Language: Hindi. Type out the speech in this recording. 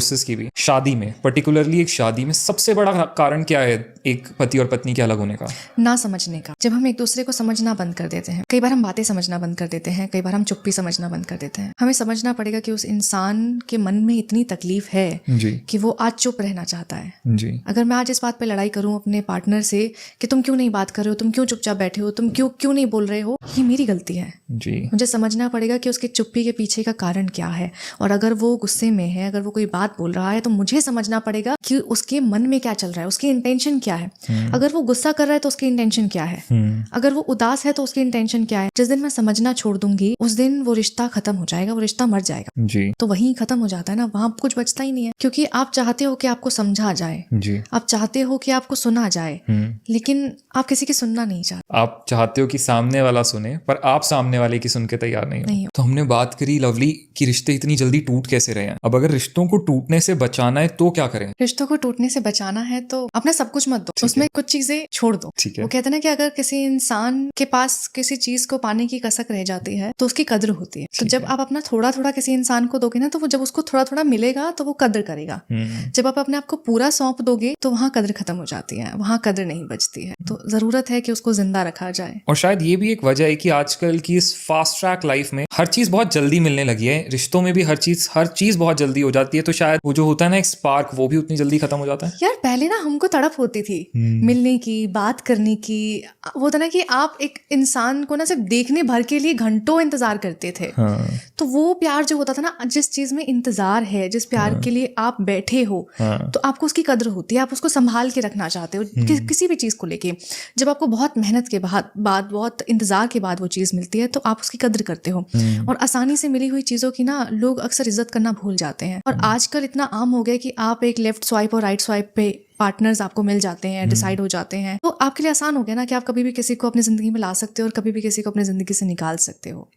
डिवोर्सेस की भी, शादी में पर्टिकुलरली, एक शादी में सबसे बड़ा कारण क्या है एक पति और पत्नी के अलग होने का? ना समझने का। जब हम एक दूसरे को समझना बंद कर देते हैं, कई बार हम बातें समझना बंद कर देते हैं, कई बार हम चुप्पी समझना बंद कर देते हैं। हमें समझना पड़ेगा कि उस इंसान के मन में इतनी तकलीफ है जी कि वो आज चुप रहना चाहता है। जी अगर मैं आज इस बात पे लड़ाई करूं अपने पार्टनर से कि तुम क्यों नहीं बात कर रहे हो, तुम क्यों चुपचाप बैठे हो, तुम क्यों नहीं बोल रहे हो, ये मेरी गलती है। जी मुझे समझना पड़ेगा कि उसकी चुप्पी के पीछे का कारण क्या है, और अगर वो गुस्से में है, अगर वो कोई बात बोल रहा है, तो मुझे समझना पड़ेगा कि उसके मन में क्या चल रहा है, उसकी इंटेंशन क्या है। अगर वो गुस्सा कर रहा है तो उसकी इंटेंशन क्या है, अगर वो उदास है तो उसकी इंटेंशन क्या है। जिस दिन मैं समझना छोड़ दूंगी उस दिन वो रिश्ता खत्म हो जाएगा, वो रिश्ता मर जाएगा। जी तो वहीं खत्म हो जाता है ना, वहां कुछ बचता ही नहीं है। क्योंकि आप चाहते हो कि आपको समझा जाए, जी आप चाहते हो कि आपको सुना जाए, लेकिन आप किसी की सुनना नहीं चाहते। आप चाहते हो कि सामने वाला सुने, पर आप सामने वाले की सुन के तैयार नहीं नहीं हो। हो। तो हमने बात करी लवली कि रिश्ते इतनी जल्दी टूट कैसे रहे हैं। अब अगर रिश्तों को टूटने से बचाना है तो क्या करें? रिश्तों को टूटने से बचाना है तो अपना सब कुछ मत दो, ठीक उसमें है। कुछ चीजें छोड़ दो। ठीक है। वो कहते हैं ना कि अगर किसी इंसान के पास किसी चीज को पाने की कसक रह जाती है तो उसकी कद्र होती है। तो ठीक जब है। आप अपना थोड़ा थोड़ा किसी इंसान को दोगे ना, तो वो जब उसको थोड़ा थोड़ा मिलेगा तो वो कद्र करेगा। जब आप अपने आप को पूरा सौंप दोगे तो वहां कद्र खत्म हो जाती है, वहां कद्र नहीं बचती है। तो जरूरत है कि उसको जिंदा रखा जाए। और शायद ये भी एक वजह है कि आजकल की इस फास्ट ट्रैक लाइफ में हर चीज बहुत जल्दी मिलने लगी है। रिश्तों में भी हर चीज बहुत जल्दी हो जाती है, तो शायद वो जो होता है ना एक स्पार्क, वो भी उतनी जल्दी खत्म हो जाता है। यार पहले ना हमको तड़प होती थी मिलने की, बात करने की। वो था ना कि आप एक इंसान को ना सिर्फ देखने भर के लिए घंटों इंतजार करते थे। तो वो प्यार जो होता था ना, जिस चीज में इंतजार है, जिस प्यार के लिए आप बैठे हो, तो आपको उसकी कद्र होती है, आप उसको संभाल के रखना चाहते हो। किसी भी चीज को लेके जब आपको बहुत मेहनत के बाद बहुत इंतजार के बाद वो चीज मिलती है तो आप उसकी कद्र करते हो। और आसानी से मिली हुई चीजों की ना लोग अक्सर इज्जत करना भूल जाते हैं। और आजकल इतना आम हो गया कि आप एक लेफ्ट स्वाइप और राइट स्वाइप पे पार्टनर्स आपको मिल जाते हैं, डिसाइड हो जाते हैं। तो आपके लिए आसान हो गया ना कि आप कभी भी किसी को अपनी जिंदगी में ला सकते हो और कभी भी किसी को अपनी जिंदगी से निकाल सकते हो।